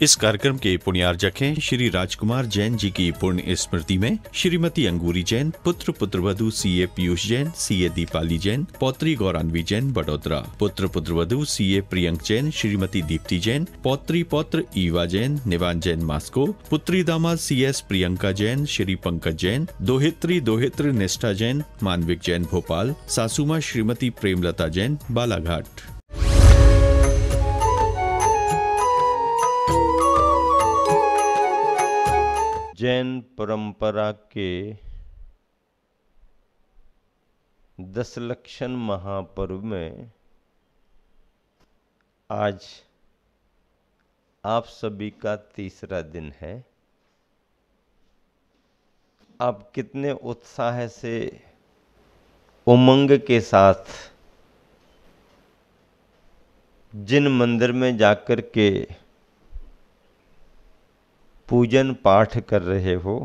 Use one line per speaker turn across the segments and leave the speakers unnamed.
इस कार्यक्रम के पुण्यार्जक हैं श्री राजकुमार जैन जी की पुण्य स्मृति में श्रीमती अंगूरी जैन, पुत्र पुत्रवधू सीए पीयूष जैन, सीए दीपाली जैन, पौत्री गौरान्वी जैन बड़ोदरा, पुत्र पुत्रवधू सीए प्रियंक जैन, श्रीमती दीप्ति जैन, पौत्री पौत्र ईवा जैन, निवान जैन मास्को, पुत्री दामाद सीएस प्रियंका जैन, श्री पंकज जैन, दोहित्री दोहित्र निष्ठा जैन, मानविक जैन भोपाल, सासुमा श्रीमती प्रेमलता जैन बालाघाट।
जैन परंपरा के दशलक्षण महापर्व में आज आप सभी का तीसरा दिन है। आप कितने उत्साह से, उमंग के साथ जिन मंदिर में जाकर के पूजन पाठ कर रहे हो,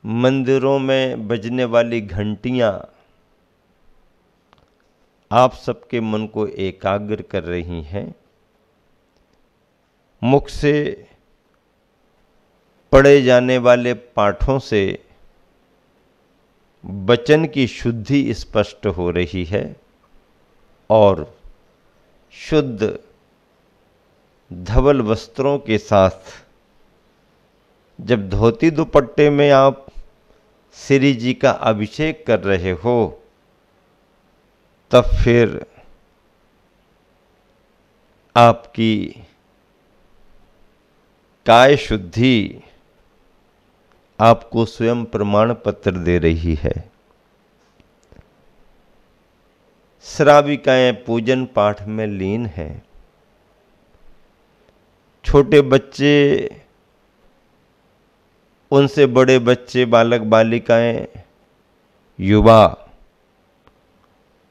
मंदिरों में बजने वाली घंटियां आप सबके मन को एकाग्र कर रही हैं। मुख से पढ़े जाने वाले पाठों से वचन की शुद्धि स्पष्ट हो रही है और शुद्ध धवल वस्त्रों के साथ जब धोती दुपट्टे में आप श्री जी का अभिषेक कर रहे हो, तब फिर आपकी काय शुद्धि आपको स्वयं प्रमाण पत्र दे रही है। श्राविकाएं पूजन पाठ में लीन हैं। छोटे बच्चे, उनसे बड़े बच्चे, बालक बालिकाएं, युवा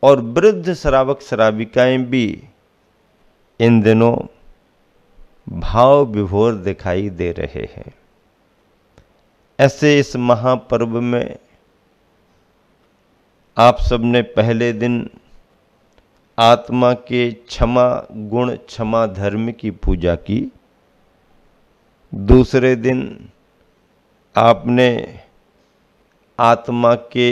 और वृद्ध श्रावक श्राविकाएं भी इन दिनों भाव विभोर दिखाई दे रहे हैं। ऐसे इस महापर्व में आप सबने पहले दिन आत्मा के क्षमा गुण, क्षमा धर्म की पूजा की। दूसरे दिन आपने आत्मा के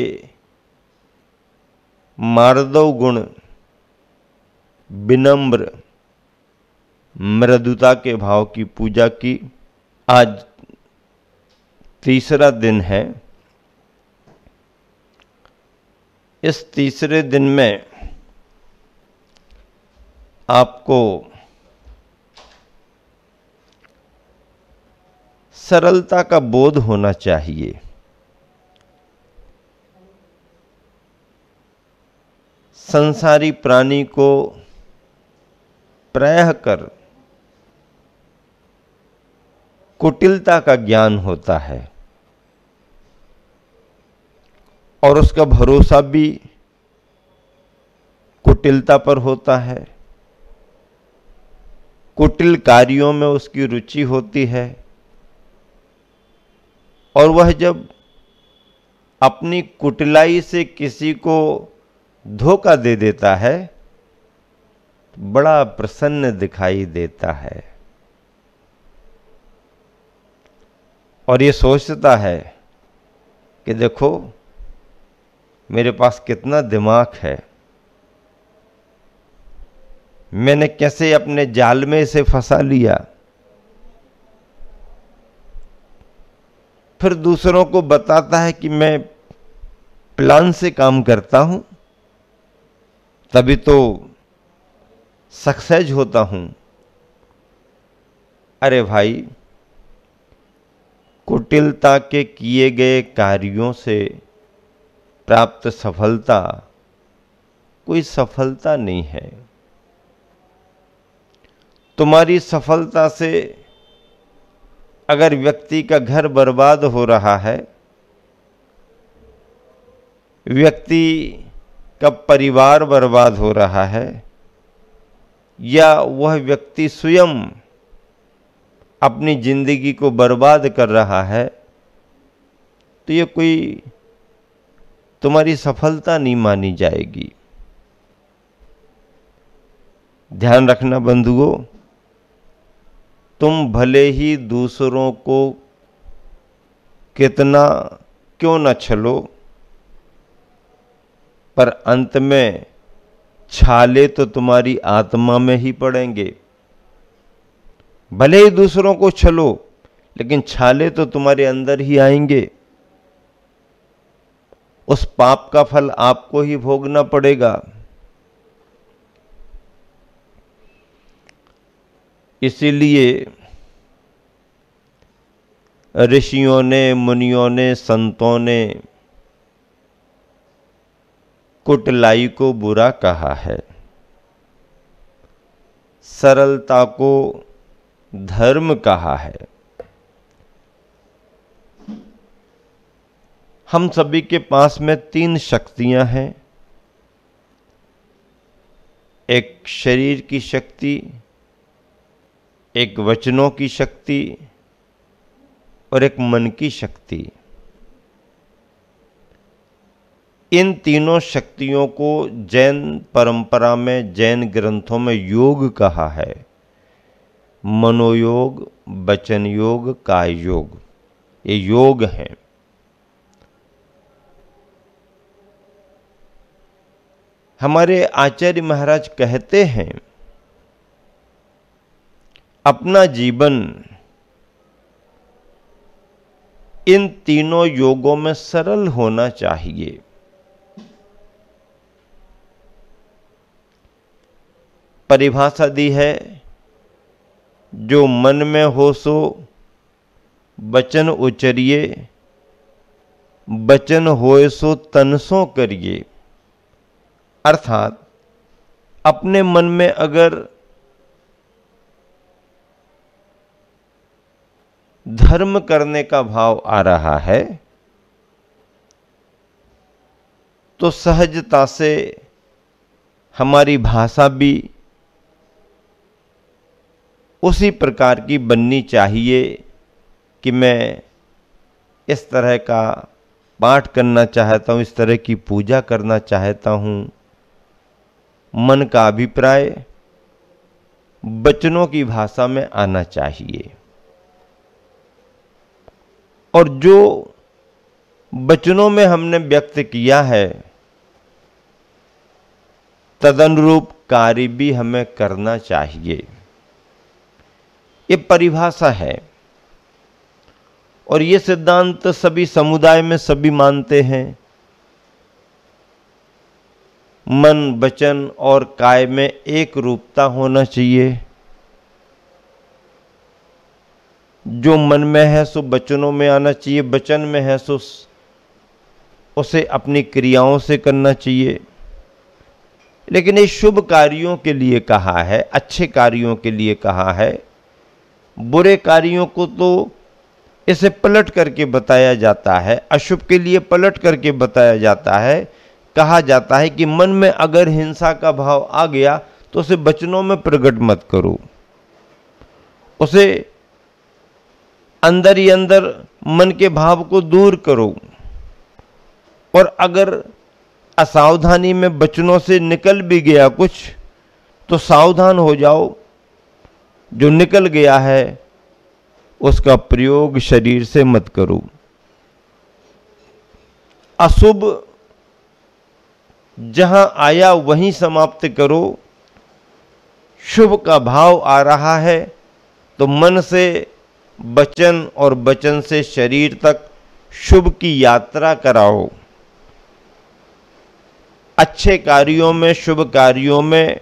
मार्दव गुण, विनम्र, मृदुता के भाव की पूजा की। आज तीसरा दिन है। इस तीसरे दिन में आपको सरलता का बोध होना चाहिए। संसारी प्राणी को प्रायः कर कुटिलता का ज्ञान होता है और उसका भरोसा भी कुटिलता पर होता है। कुटिल कार्यों में उसकी रुचि होती है और वह जब अपनी कुटिलाई से किसी को धोखा दे देता है तो बड़ा प्रसन्न दिखाई देता है और ये सोचता है कि देखो मेरे पास कितना दिमाग है, मैंने कैसे अपने जाल में इसे फंसा लिया। फिर दूसरों को बताता है कि मैं प्लान से काम करता हूं, तभी तो सक्सेस होता हूं। अरे भाई, कुटिलता के किए गए कार्यों से प्राप्त सफलता कोई सफलता नहीं है। तुम्हारी सफलता से अगर व्यक्ति का घर बर्बाद हो रहा है, व्यक्ति का परिवार बर्बाद हो रहा है, या वह व्यक्ति स्वयं अपनी जिंदगी को बर्बाद कर रहा है, तो ये कोई तुम्हारी सफलता नहीं मानी जाएगी। ध्यान रखना बंधुओं, तुम भले ही दूसरों को कितना क्यों न छलो, पर अंत में छाले तो तुम्हारी आत्मा में ही पड़ेंगे। भले ही दूसरों को छलो, लेकिन छाले तो तुम्हारे अंदर ही आएंगे। उस पाप का फल आपको ही भोगना पड़ेगा। इसीलिए ऋषियों ने, मुनियों ने, संतों ने कुटिलाई को बुरा कहा है, सरलता को धर्म कहा है। हम सभी के पास में 3 शक्तियां हैं। एक शरीर की शक्ति, एक वचनों की शक्ति और एक मन की शक्ति। इन तीनों शक्तियों को जैन परंपरा में, जैन ग्रंथों में योग कहा है। मनोयोग, वचन योग, काय योग, ये योग हैं। हमारे आचार्य महाराज कहते हैं, अपना जीवन इन तीनों योगों में सरल होना चाहिए। परिभाषा दी है, जो मन में हो सो वचन उचरिए, वचन होए सो तन सो करिए। अर्थात अपने मन में अगर धर्म करने का भाव आ रहा है तो सहजता से हमारी भाषा भी उसी प्रकार की बननी चाहिए कि मैं इस तरह का पाठ करना चाहता हूँ, इस तरह की पूजा करना चाहता हूँ। मन का अभिप्राय वचनों की भाषा में आना चाहिए और जो वचनों में हमने व्यक्त किया है तदनुरूप कार्य भी हमें करना चाहिए। ये परिभाषा है और ये सिद्धांत सभी समुदाय में सभी मानते हैं। मन, वचन और काय में एक रूपता होना चाहिए। जो मन में है सो वचनों में आना चाहिए, वचन में है सो उसे अपनी क्रियाओं से करना चाहिए। लेकिन ये शुभ कार्यों के लिए कहा है, अच्छे कार्यों के लिए कहा है। बुरे कार्यों को तो इसे पलट करके बताया जाता है, अशुभ के लिए पलट करके बताया जाता है। कहा जाता है कि मन में अगर हिंसा का भाव आ गया तो उसे वचनों में प्रकट मत करो, उसे अंदर ही अंदर मन के भाव को दूर करो। और अगर असावधानी में वचनों से निकल भी गया कुछ तो सावधान हो जाओ, जो निकल गया है उसका प्रयोग शरीर से मत करो। अशुभ जहां आया वहीं समाप्त करो। शुभ का भाव आ रहा है तो मन से वचन और वचन से शरीर तक शुभ की यात्रा कराओ। अच्छे कार्यों में, शुभ कार्यों में,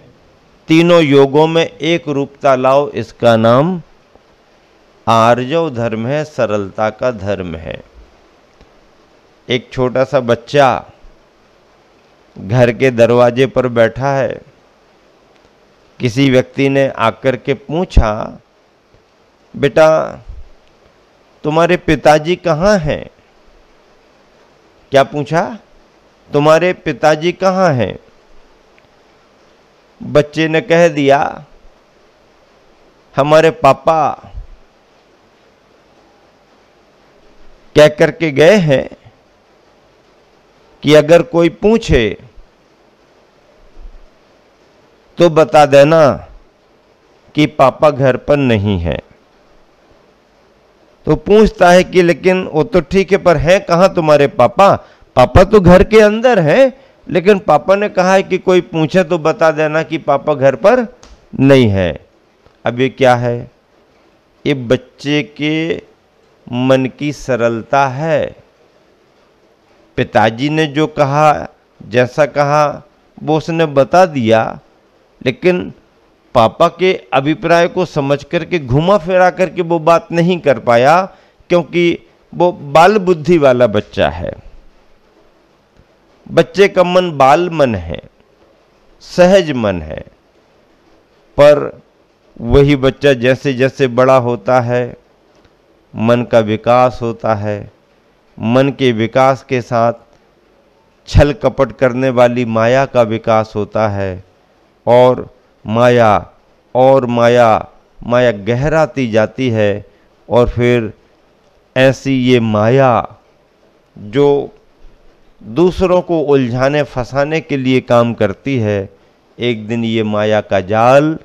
तीनों योगों में एक रूपता लाओ। इसका नाम आर्जव धर्म है, सरलता का धर्म है। एक छोटा सा बच्चा घर के दरवाजे पर बैठा है। किसी व्यक्ति ने आकर के पूछा, बेटा तुम्हारे पिताजी कहाँ हैं? क्या पूछा? तुम्हारे पिताजी कहाँ हैं? बच्चे ने कह दिया, हमारे पापा कह करके गए हैं कि अगर कोई पूछे तो बता देना कि पापा घर पर नहीं है। तो पूछता है कि लेकिन वो तो ठीक है, पर हैं कहाँ तुम्हारे पापा? पापा तो घर के अंदर हैं, लेकिन पापा ने कहा है कि कोई पूछे तो बता देना कि पापा घर पर नहीं है। अब ये क्या है? ये बच्चे के मन की सरलता है। पिताजी ने जो कहा, जैसा कहा, वो उसने बता दिया, लेकिन पापा के अभिप्राय को समझ करके घुमा फिरा करके वो बात नहीं कर पाया, क्योंकि वो बाल बुद्धि वाला बच्चा है। बच्चे का मन बाल मन है, सहज मन है। पर वही बच्चा जैसे जैसे बड़ा होता है, मन का विकास होता है। मन के विकास के साथ छल कपट करने वाली माया का विकास होता है, और माया गहराती जाती है। और फिर ऐसी ये माया जो दूसरों को उलझाने फंसाने के लिए काम करती है, एक दिन ये माया का जाल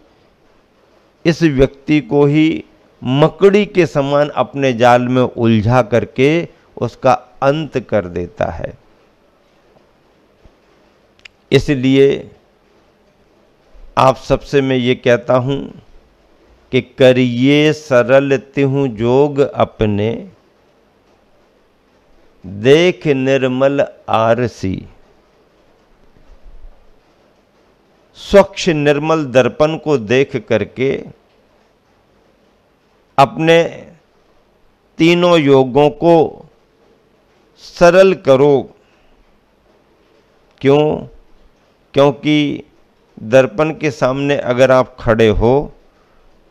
इस व्यक्ति को ही मकड़ी के समान अपने जाल में उलझा करके उसका अंत कर देता है। इसलिए आप सबसे मैं ये कहता हूं कि करिए सरल तिहु जोग अपने, देख निर्मल आरसी। स्वच्छ निर्मल दर्पण को देख करके अपने तीनों योगों को सरल करो। क्यों? क्योंकि दर्पण के सामने अगर आप खड़े हो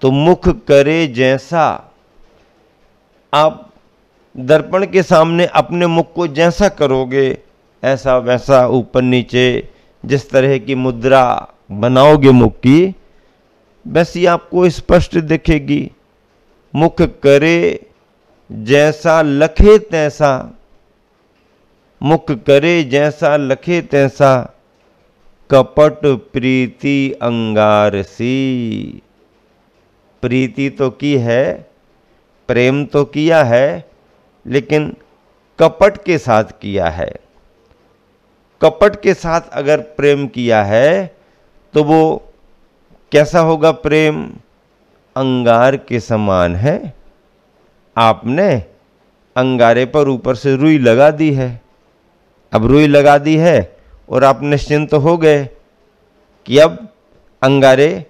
तो मुख करे जैसा, आप दर्पण के सामने अपने मुख को जैसा करोगे, ऐसा वैसा ऊपर नीचे जिस तरह की मुद्रा बनाओगे मुख की, वैसी आपको स्पष्ट दिखेगी। मुख करे जैसा लखे तैसा, मुख करे जैसा लखे तैसा, कपट प्रीति अंगारसी। प्रीति तो की है, प्रेम तो किया है, लेकिन कपट के साथ किया है। कपट के साथ अगर प्रेम किया है तो वो कैसा होगा? प्रेम अंगार के समान है। आपने अंगारे पर ऊपर से रुई लगा दी है। अब रुई लगा दी है और आप निश्चिंत हो गए कि अब अंगारे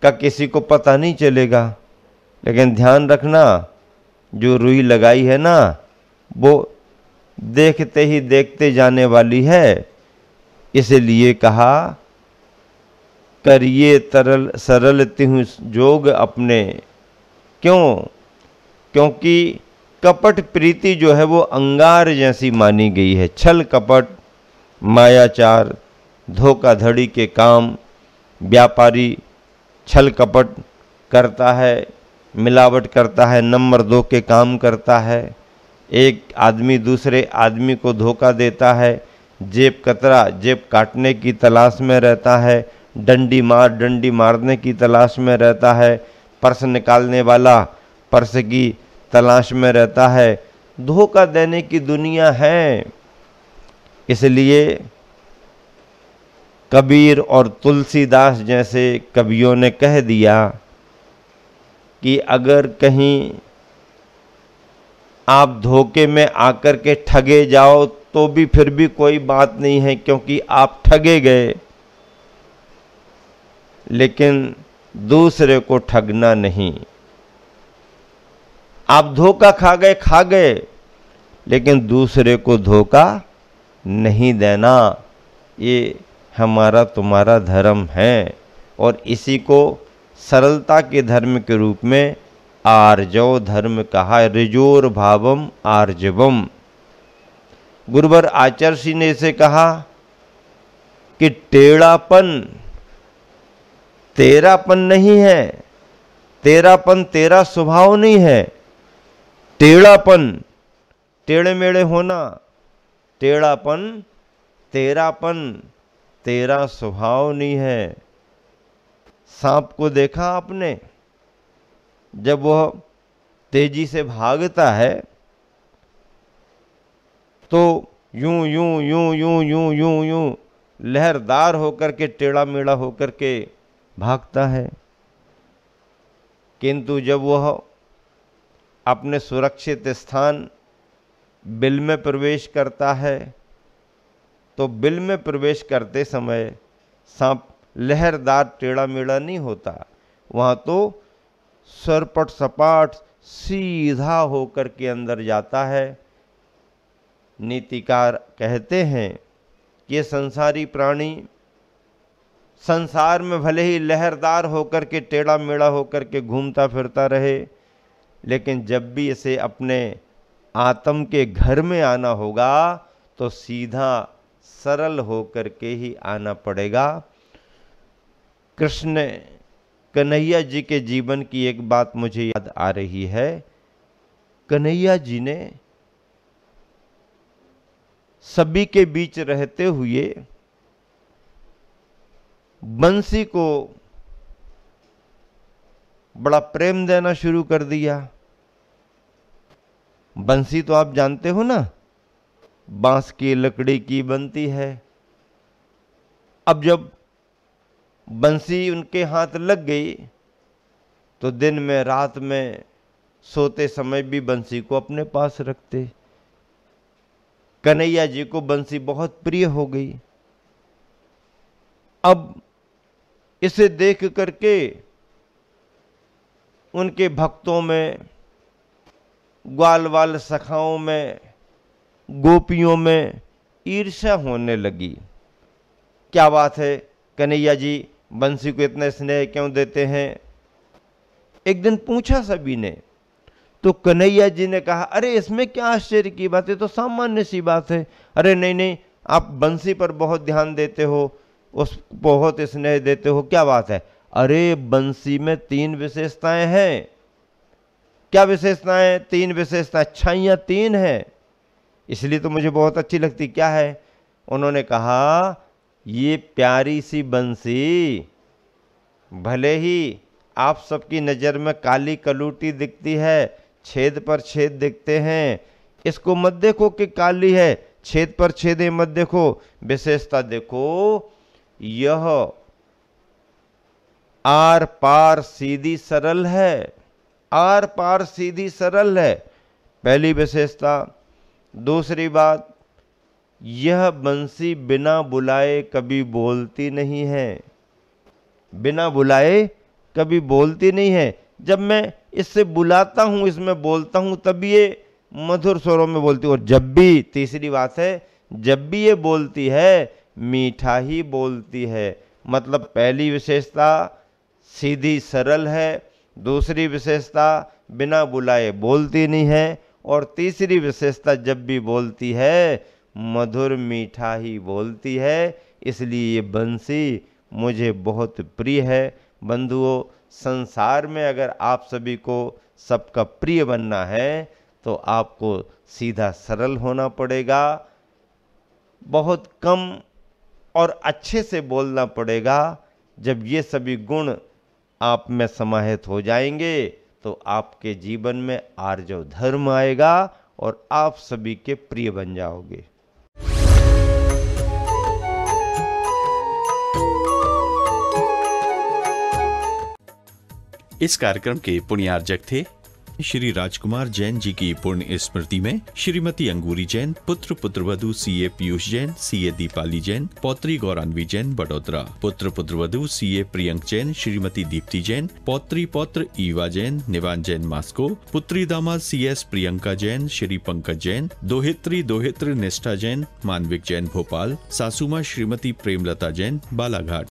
का किसी को पता नहीं चलेगा। लेकिन ध्यान रखना, जो रुई लगाई है ना, वो देखते ही देखते जाने वाली है। इसलिए कहा करिए तरल सरल तिहु जोग अपने। क्यों? क्योंकि कपट प्रीति जो है वो अंगार जैसी मानी गई है। छल कपट, मायाचार, धोखाधड़ी के काम व्यापारी छल कपट करता है, मिलावट करता है, नंबर 2 के काम करता है। एक आदमी दूसरे आदमी को धोखा देता है, जेब कतरा जेब काटने की तलाश में रहता है, डंडी मारने की तलाश में रहता है, पर्स निकालने वाला पर्स की तलाश में रहता है। धोखा देने की दुनिया है। इसलिए कबीर और तुलसीदास जैसे कवियों ने कह दिया कि अगर कहीं आप धोखे में आकर के ठगे जाओ तो भी फिर भी कोई बात नहीं है, क्योंकि आप ठगे गए। लेकिन दूसरे को ठगना नहीं। आप धोखा खा गए, लेकिन दूसरे को धोखा नहीं देना। ये हमारा तुम्हारा धर्म है। और इसी को सरलता के धर्म के रूप में आर्जव धर्म कहा है। ऋजोर भावम आर्जवम। गुरुवर आचार्य ने इसे कहा कि टेढ़ापन तेरापन नहीं है, तेरापन तेरा स्वभाव नहीं है। टेढ़ापन टेढ़े मेढ़े होना, टेढ़ापन तेरापन तेरा स्वभाव नहीं है। सांप को देखा आपने? जब वह तेजी से भागता है तो यूं यूं यूं यूं यूं यूं यूं लहरदार होकर के, टेढ़ा मेढ़ा होकर के भागता है। किंतु जब वह अपने सुरक्षित स्थान बिल में प्रवेश करता है तो बिल में प्रवेश करते समय सांप लहरदार टेढ़ा मेढ़ा नहीं होता, वहाँ तो सरपट सपाट सीधा होकर के अंदर जाता है। नीतिकार कहते हैं कि ये संसारी प्राणी संसार में भले ही लहरदार होकर के, टेढ़ा मेढ़ा होकर के घूमता फिरता रहे, लेकिन जब भी इसे अपने आत्म के घर में आना होगा तो सीधा सरल होकर के ही आना पड़ेगा। कृष्ण कन्हैया जी के जीवन की एक बात मुझे याद आ रही है। कन्हैया जी ने सभी के बीच रहते हुए बंसी को बड़ा प्रेम देना शुरू कर दिया। बंसी तो आप जानते हो ना, बांस की लकड़ी की बनती है। अब जब बंसी उनके हाथ लग गई तो दिन में रात में सोते समय भी बंसी को अपने पास रखते। कन्हैया जी को बंसी बहुत प्रिय हो गई। अब इसे देख करके उनके भक्तों में, ग्वाल वाल सखाओं में, गोपियों में ईर्ष्या होने लगी। क्या बात है, कन्हैया जी बंसी को इतना स्नेह क्यों देते हैं? एक दिन पूछा सभी ने, तो कन्हैया जी ने कहा, अरे इसमें क्या आश्चर्य की बात है, तो सामान्य सी बात है। अरे नहीं नहीं, आप बंसी पर बहुत ध्यान देते हो, उस बहुत स्नेह देते हो, क्या बात है? अरे बंसी में 3 विशेषताएं हैं। क्या विशेषताएं? 3 विशेषताएं, अच्छाइयां 3 हैं, इसलिए तो मुझे बहुत अच्छी लगती। क्या है? उन्होंने कहा, ये प्यारी सी बंसी भले ही आप सबकी नज़र में काली कलूटी दिखती है, छेद पर छेद दिखते हैं, इसको मत देखो कि काली है, छेद पर छेद मत देखो, विशेषता देखो, यह आर पार सीधी सरल है, आर पार सीधी सरल है, पहली विशेषता। दूसरी बात, यह बंसी बिना बुलाए कभी बोलती नहीं है, बिना बुलाए कभी बोलती नहीं है। जब मैं इससे बुलाता हूं, इसमें बोलता हूं, तब ये मधुर स्वरों में बोलती है। और जब भी, तीसरी बात है, जब भी ये बोलती है मीठा ही बोलती है। मतलब पहली विशेषता सीधी सरल है, दूसरी विशेषता बिना बुलाए बोलती नहीं है, और तीसरी विशेषता जब भी बोलती है मधुर मीठा ही बोलती है। इसलिए ये बंसी मुझे बहुत प्रिय है। बंधुओं, संसार में अगर आप सभी को सबका प्रिय बनना है तो आपको सीधा सरल होना पड़ेगा, बहुत कम और अच्छे से बोलना पड़ेगा। जब ये सभी गुण आप में समाहित हो जाएंगे तो आपके जीवन में आर्जव धर्म आएगा और आप सभी के प्रिय बन जाओगे।
इस कार्यक्रम के पुण्यार्जक थे श्री राजकुमार जैन जी की पुण्य स्मृति में श्रीमती अंगूरी जैन, पुत्र पुत्रवधु सीए पीयूष जैन, सीए दीपाली जैन, पौत्री गौरान्वी जैन बड़ोदरा, पुत्र पुत्रवधु सीए प्रियंक जैन, श्रीमती दीप्ति जैन, पौत्री पौत्र ईवा जैन, निवान जैन मास्को, पुत्री दामाद सीएस प्रियंका जैन, श्री पंकज जैन, दोहित्री दोहित्र निष्ठा जैन, मानविक जैन भोपाल, सासुमा श्रीमती प्रेमलता जैन बालाघाट।